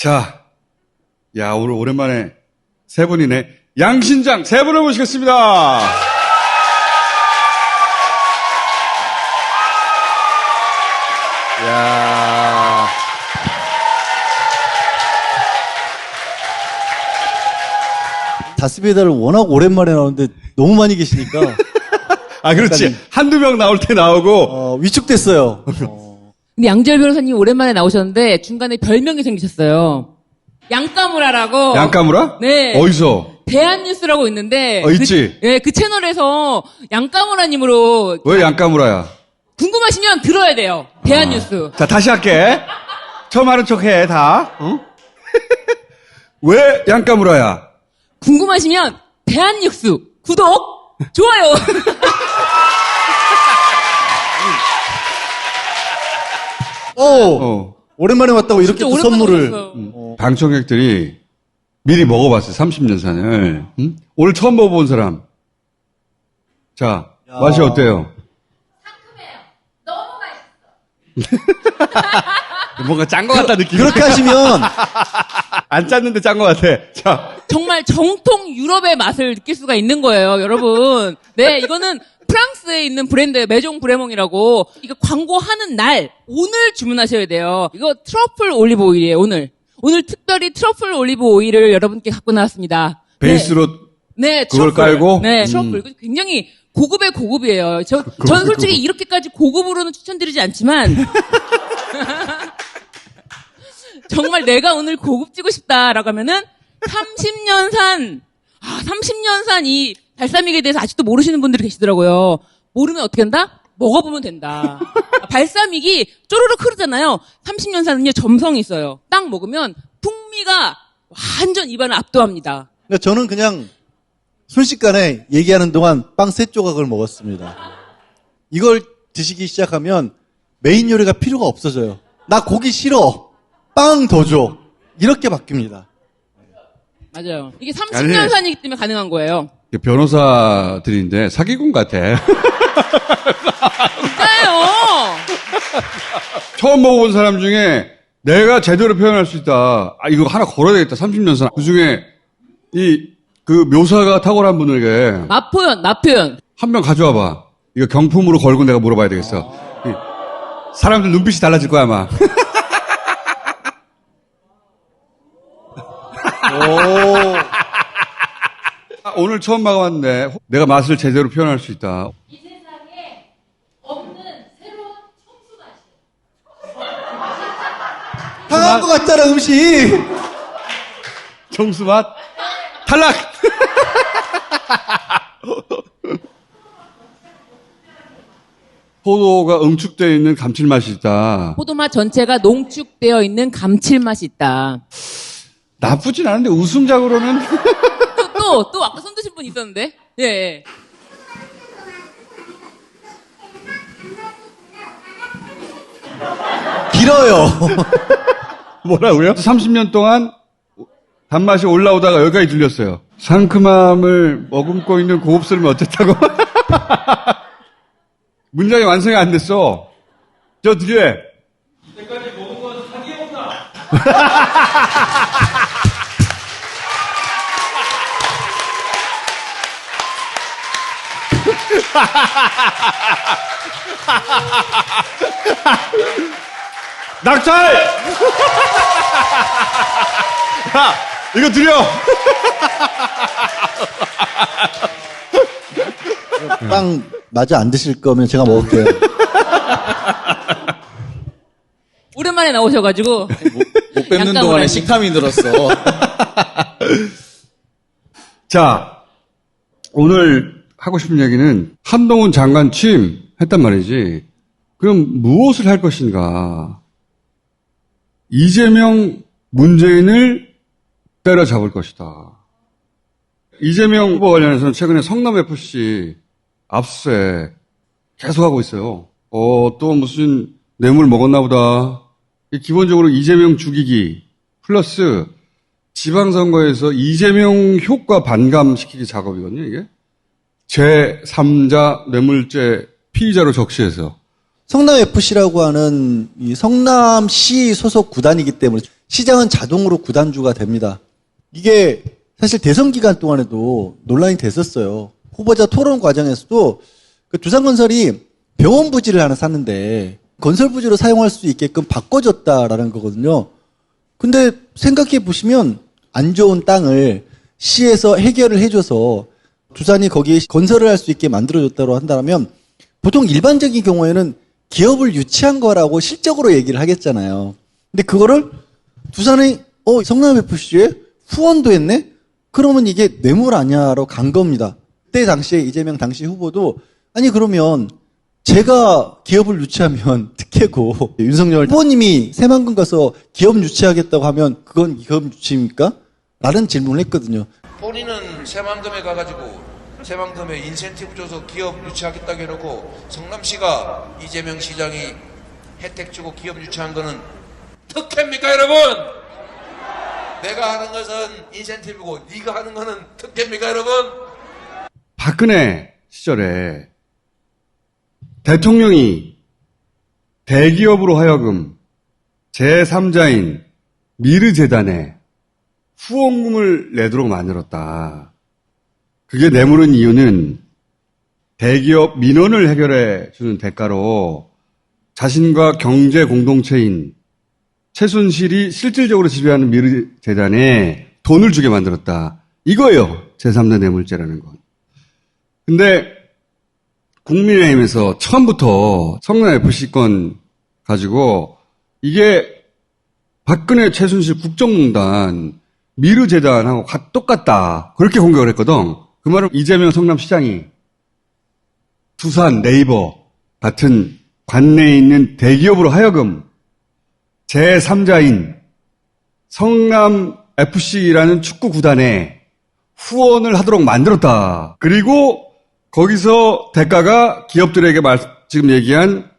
자, 야, 오늘 오랜만에 세 분이네. 양신장 세 분을 모시겠습니다. 야. 다스베이다를 워낙 오랜만에 나오는데 너무 많이 계시니까 아, 그렇지. 한두 명 나올 때 나오고. 위축됐어요. 근데 양지열 변호사님 오랜만에 나오셨는데 중간에 별명이 생기셨어요. 양까무라라고. 양까무라? 네. 어디서? 대한뉴스라고 있는데. 있지. 그 채널에서 양까무라님으로. 왜 양까무라야? 궁금하시면 들어야 돼요. 대한뉴스. 자, 다시 할게. 처음 하는 척 해, 다. 어? 왜 양까무라야? 궁금하시면 대한뉴스 구독, 좋아요. 오랜만에 왔다고 이렇게 진짜 또 오랜만에 선물을. 오셨어요. 방청객들이 미리 먹어봤어요. 30년산을. 응? 오늘 처음 먹어본 사람. 자, 맛이 어때요? 뭔가 짠 것 같다 느낌이. 그렇게 하시면 안 짰는데 짠 것 같아. 자, 정말 정통 유럽의 맛을 느낄 수가 있는 거예요, 여러분. 네, 이거는 프랑스에 있는 브랜드예요. 메종 브레몽이라고. 이거 광고하는 날, 오늘 주문하셔야 돼요. 이거 트러플 올리브 오일이에요, 오늘. 오늘 특별히 트러플 올리브 오일을 여러분께 갖고 나왔습니다. 베이스로 네, 그걸 트러플. 깔고? 네, 트러플. 이거 굉장히 고급의 고급이에요. 전 솔직히 이렇게까지 고급으로는 추천드리지 않지만, 정말 내가 오늘 고급지고 싶다라고 하면은 30년산 이 발사믹에 대해서 아직도 모르시는 분들이 계시더라고요. 모르면 어떻게 한다? 먹어보면 된다. 발사믹이 쪼르륵 흐르잖아요. 30년산은요, 점성이 있어요. 딱 먹으면 풍미가 완전 입안을 압도합니다. 그러니까 저는 그냥 순식간에 얘기하는 동안 빵 3조각을 먹었습니다. 이걸 드시기 시작하면 메인 요리가 필요가 없어져요. 나 고기 싫어. 빵 더 줘. 이렇게 바뀝니다. 맞아요. 이게 30년산이기 때문에 가능한 거예요. 변호사들인데 사기꾼 같아. 진짜예요. 처음 먹어본 사람 중에 내가 제대로 표현할 수 있다. 아, 이거 하나 걸어야 되겠다. 30년산. 그 중에 그 묘사가 탁월한 분에게 맛 표현. 한 명 가져와 봐. 이거 경품으로 걸고 내가 물어봐야 되겠어. 사람들 눈빛이 달라질 거야, 아마. 오늘 처음 먹어봤는데 내가 맛을 제대로 표현할 수 있다. 이 세상에 없는 새로운 청수 맛이에요. 당한 것 같잖아, 음식. 정수 맛? 탈락! 포도가 응축되어 있는 감칠맛이 있다. 포도맛 전체가 농축되어 있는 감칠맛이 있다. 나쁘진 않은데 웃음작으로는 또 아까 손 드신 분 있었는데? 예. 길어요. 뭐라고요? 30년 동안 단맛이 올라오다가 여기까지 들렸어요. 상큼함을 머금고 있는 고급스러움이 어쨌다고? 문장이 완성이 안 됐어. 저 뒤에. 이때까지 먹은 건 사기없나? 낙찰! 야, 이거 드려! 빵 마저 안 드실 거면 제가 먹을게요. 오랜만에 나오셔가지고. 못 뵙는 양감을 동안에 하니. 식탐이 늘었어. 자, 오늘 하고 싶은 얘기는 한동훈 장관 취임했단 말이지. 그럼 무엇을 할 것인가? 이재명, 문재인을 때려잡을 것이다. 이재명 후보 관련해서는 최근에 성남FC 압수수색 계속하고 있어요. 또 무슨 뇌물 먹었나 보다. 기본적으로 이재명 죽이기 플러스 지방선거에서 이재명 효과 반감시키기 작업이거든요, 이게. 제3자 뇌물죄 피의자로 적시해서. 성남FC라고 하는 이 성남시 소속 구단이기 때문에 시장은 자동으로 구단주가 됩니다. 이게 사실 대선 기간 동안에도 논란이 됐었어요. 후보자 토론 과정에서도 그 두산건설이 병원 부지를 하나 샀는데 건설 부지로 사용할 수 있게끔 바꿔줬다라는 거거든요. 근데 생각해 보시면 안 좋은 땅을 시에서 해결을 해줘서 두산이 거기에 건설을 할 수 있게 만들어줬다고 한다면 보통 일반적인 경우에는 기업을 유치한 거라고 실적으로 얘기를 하겠잖아요. 근데 그거를 두산이 성남FC에 후원도 했네? 그러면 이게 뇌물 아니야로 간 겁니다. 그때 당시에 이재명 당시 후보도 아니 그러면 제가 기업을 유치하면 특혜고 윤석열 후보님이 새만금 가서 기업 유치하겠다고 하면 그건 기업 유치입니까? 라는 질문을 했거든요. 본인은 새만금에 가가지고 새만금에 인센티브 줘서 기업 유치하겠다고 해놓고 성남시가 이재명 시장이 혜택 주고 기업 유치한 거는 특혜입니까 여러분? 내가 하는 것은 인센티브고 네가 하는 거는 특혜입니까 여러분? 박근혜 시절에 대통령이 대기업으로 하여금 제3자인 미르재단에 후원금을 내도록 만들었다. 그게 내물은 이유는 대기업 민원을 해결해 주는 대가로 자신과 경제 공동체인 최순실이 실질적으로 지배하는 미르재단에 돈을 주게 만들었다. 이거예요. 제3자 뇌물죄라는 건. 근데 국민의힘에서 처음부터 성남FC 건 가지고 이게 박근혜 최순실 국정농단 미르재단하고 똑같다. 그렇게 공격을 했거든. 그 말은 이재명 성남시장이 두산, 네이버 같은 관내에 있는 대기업으로 하여금 제3자인 성남FC라는 축구 구단에 후원을 하도록 만들었다. 그리고 거기서 대가가 기업들에게 지금 얘기한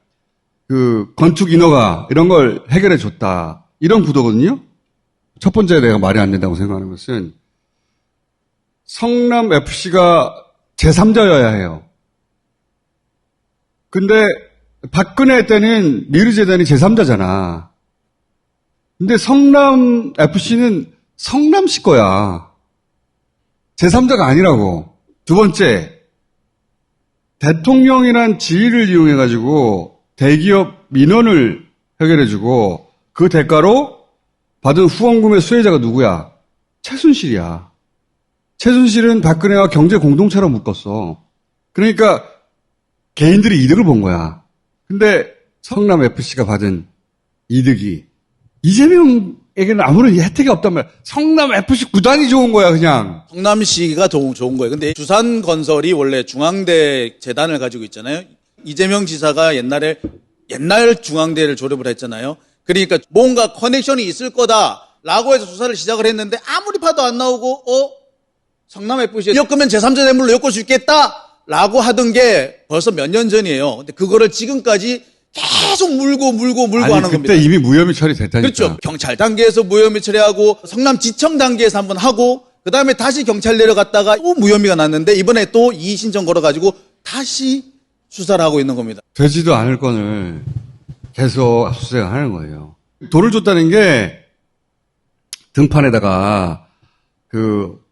그 건축 인허가 이런 걸 해결해 줬다. 이런 구도거든요. 첫 번째 내가 말이 안 된다고 생각하는 것은 성남FC가 제3자여야 해요. 근데 박근혜 때는 미르재단이 제3자잖아. 근데 성남FC는 성남시 거야. 제3자가 아니라고. 두 번째, 대통령이란 지위를 이용해가지고 대기업 민원을 해결해주고 그 대가로 받은 후원금의 수혜자가 누구야? 최순실이야. 최순실은 박근혜와 경제 공동체로 묶었어. 그러니까 개인들이 이득을 본 거야. 근데 성남FC가 받은 이득이 이재명에게는 아무런 혜택이 없단 말이야. 성남FC 구단이 좋은 거야 그냥. 성남시가 좋은 거예요. 근데 두산건설이 원래 중앙대 재단을 가지고 있잖아요. 이재명 지사가 옛날 중앙대를 졸업을 했잖아요. 그러니까 뭔가 커넥션이 있을 거다라고 해서 수사를 시작을 했는데 아무리 봐도 안 나오고 성남FC에 엮으면 제3자 뇌물로 엮을 수 있겠다라고 하던 게 벌써 몇 년 전이에요. 근데 그거를 지금까지 계속 물고 아니, 하는 겁니다. 그때 이미 무혐의 처리됐다니까. 그렇죠. 경찰 단계에서 무혐의 처리하고 성남지청 단계에서 한번 하고 그다음에 다시 경찰 내려갔다가 또 무혐의가 났는데 이번에 또 이의 신청 걸어가지고 다시 수사를 하고 있는 겁니다. 되지도 않을 건을 계속 압수수색을 하는 거예요. 돈을 줬다는 게 등판에다가 그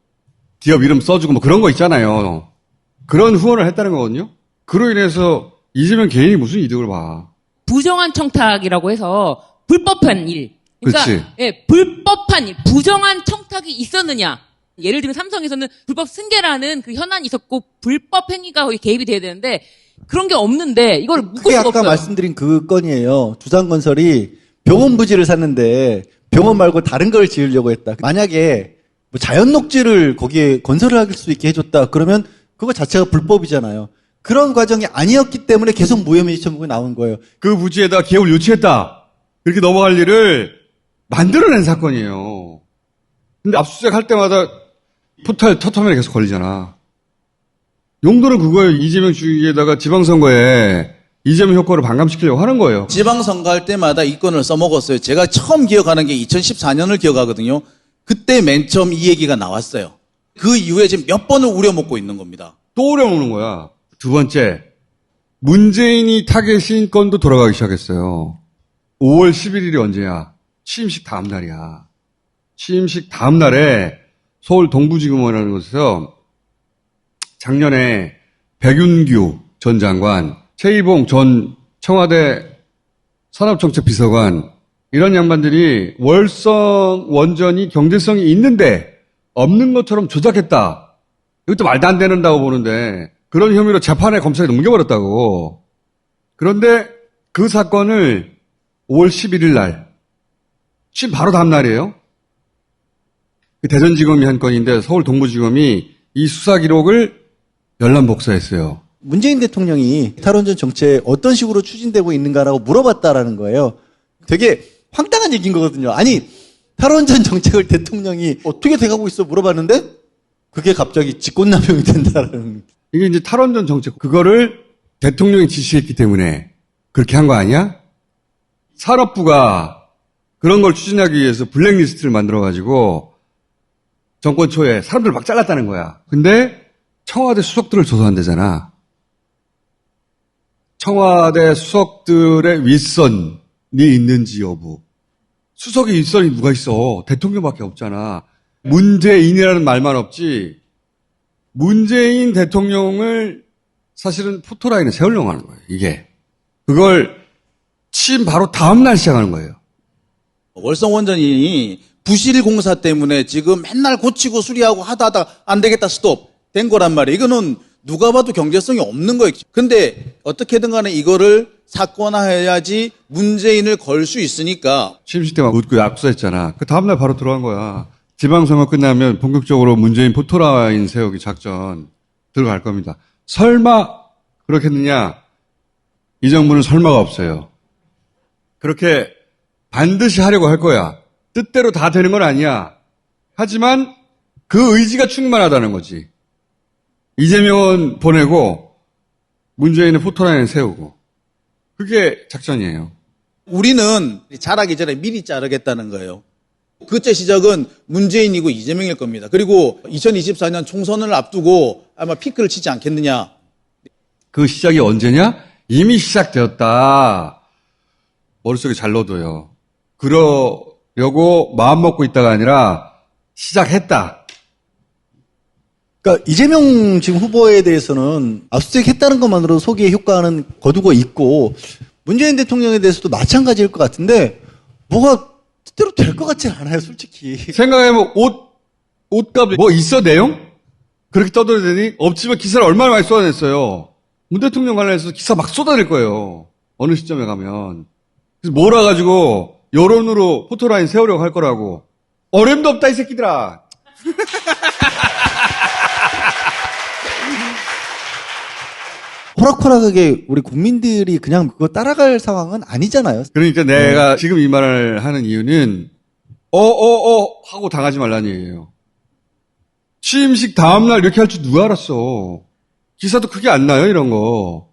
기업 이름 써주고 뭐 그런 거 있잖아요. 그런 후원을 했다는 거거든요. 그로 인해서 이재명 개인이 무슨 이득을 봐. 부정한 청탁이라고 해서 불법한 일. 그러니까 그치. 예, 불법한 일, 부정한 청탁이 있었느냐. 예를 들면 삼성에서는 불법 승계라는 그 현안이 있었고 불법 행위가 거기 개입이 돼야 되는데 그런 게 없는데 이걸 묶을 그게 수가 아까 없어요. 말씀드린 그 건이에요. 두산건설이 병원 부지를 샀는데 병원 말고 다른 걸 지으려고 했다. 만약에 뭐 자연녹지를 거기에 건설을 할 수 있게 해줬다. 그러면 그거 자체가 불법이잖아요. 그런 과정이 아니었기 때문에 계속 무혐의 처분이 나온 거예요. 그 부지에다 기업을 유치했다. 이렇게 넘어갈 일을 만들어낸 사건이에요. 근데 압수수색 할 때마다 포탈 터터면에 계속 걸리잖아. 용도는 그거예요. 이재명 주의에다가 지방선거에 이재명 효과를 반감시키려고 하는 거예요. 지방선거 할 때마다 이 건을 써먹었어요. 제가 처음 기억하는 게 2014년을 기억하거든요. 그때 맨 처음 이 얘기가 나왔어요. 그 이후에 지금 몇 번을 우려먹고 있는 겁니다. 또 오려오는 거야. 두 번째, 문재인이 타겟인 건도 돌아가기 시작했어요. 5월 11일이 언제야? 취임식 다음 날이야. 취임식 다음 날에 서울 동부지검이라는 곳에서 작년에 백윤규 전 장관, 최이봉 전 청와대 산업정책비서관 이런 양반들이 월성 원전이 경제성이 있는데 없는 것처럼 조작했다. 이것도 말도 안 된다고 보는데 그런 혐의로 재판에 검찰에 넘겨버렸다고. 그런데 그 사건을 5월 11일 날, 취임 바로 다음 날이에요. 대전지검이 한 건인데 서울 동부지검이 이 수사 기록을 열람 복사했어요. 문재인 대통령이 탈원전 정책 어떤 식으로 추진되고 있는가라고 물어봤다라는 거예요. 되게 황당한 얘기인 거거든요. 아니, 탈원전 정책을 대통령이 어떻게 돼가고 있어 물어봤는데 그게 갑자기 직권남용이 된다라는. 이게 이제 탈원전 정책, 그거를 대통령이 지시했기 때문에 그렇게 한 거 아니야? 산업부가 그런 걸 추진하기 위해서 블랙리스트를 만들어가지고 정권 초에 사람들을 막 잘랐다는 거야. 근데 청와대 수석들을 조사한대잖아. 청와대 수석들의 윗선이 있는지 여부. 수석이 윗선이 누가 있어? 대통령밖에 없잖아. 문재인이라는 말만 없지. 문재인 대통령을 사실은 포토라인에 세우려고 하는 거예요. 이게. 그걸 취임 바로 다음 날 시작하는 거예요. 월성 원전이 부실 공사 때문에 지금 맨날 고치고 수리하고 하다 안 되겠다 스톱 된 거란 말이에요. 이거는 누가 봐도 경제성이 없는 거예요. 근데 어떻게든 간에 이거를 사건화해야지 문재인을 걸 수 있으니까. 취임식 때만 웃고 약속했잖아. 그 다음날 바로 들어간 거야. 지방선거 끝나면 본격적으로 문재인 포토라인 세우기 작전 들어갈 겁니다. 설마 그렇겠느냐? 이 정부는 설마가 없어요. 그렇게 반드시 하려고 할 거야. 뜻대로 다 되는 건 아니야. 하지만 그 의지가 충만하다는 거지. 이재명은 보내고 문재인은 포토라인을 세우고. 그게 작전이에요. 우리는 잘하기 전에 미리 자르겠다는 거예요. 그때 시작은 문재인이고 이재명일 겁니다. 그리고 2024년 총선을 앞두고 아마 피크를 치지 않겠느냐. 그 시작이 언제냐? 이미 시작되었다. 머릿속에 잘 넣어둬요. 그러려고 마음먹고 있다가 아니라 시작했다. 그러니까 이재명 지금 후보에 대해서는 압수수색 했다는 것만으로 소기의 효과는 거두고 있고 문재인 대통령에 대해서도 마찬가지일 것 같은데 뭐가 뜻대로 될 것 같지는 않아요, 솔직히. 생각해보면 옷값 뭐 있어 내용? 그렇게 떠들더니 없지만 기사를 얼마나 많이 쏟아냈어요. 문 대통령 관련해서 기사 막 쏟아낼 거예요. 어느 시점에 가면. 그래서 몰아가지고 여론으로 포토라인 세우려고 할 거라고. 어림도 없다 이 새끼들아. 호락호락하게 우리 국민들이 그냥 그거 따라갈 상황은 아니잖아요. 그러니까 내가 지금 이 말을 하는 이유는 하고 당하지 말라는 얘기예요. 취임식 다음날 이렇게 할 줄 누가 알았어. 기사도 크게 안 나요 이런 거.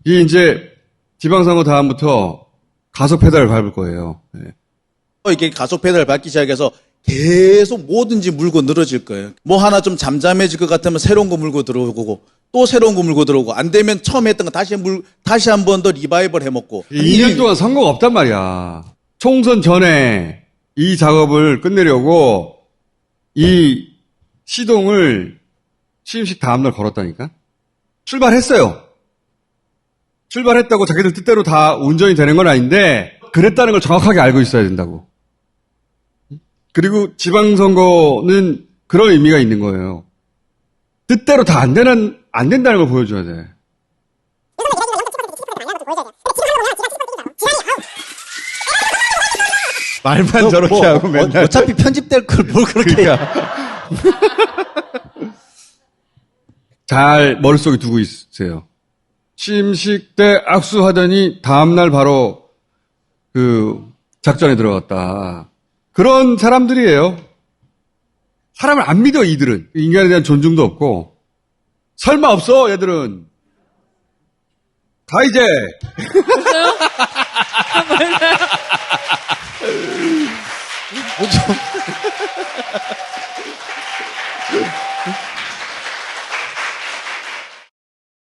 이게 이제 지방선거 다음부터 가속 페달을 밟을 거예요. 네. 이렇게 가속 페달을 밟기 시작해서 계속 뭐든지 물고 늘어질 거예요. 뭐 하나 좀 잠잠해질 것 같으면 새로운 거 물고 들어오고 또 새로운 거 물고 들어오고 안 되면 처음 했던 거 다시 한 번 더 리바이벌 해먹고. 2년 동안 선거가 없단 말이야. 총선 전에 이 작업을 끝내려고 이 시동을 취임식 다음날 걸었다니까. 출발했어요. 출발했다고 자기들 뜻대로 다 운전이 되는 건 아닌데 그랬다는 걸 정확하게 알고 있어야 된다고. 그리고 지방선거는 그런 의미가 있는 거예요. 뜻대로 다 안 된다는 걸 보여줘야 돼. 말만 저렇게 하고 맨날. 어차피 편집될 걸 뭘 그렇게 해요. 잘 머릿속에 두고 있으세요. 취임식 때 악수하더니 다음날 바로 그 작전에 들어갔다. 그런 사람들이에요. 사람을 안 믿어 이들은. 인간에 대한 존중도 없고. 설마 없어 얘들은. 가 이제. 벌써요?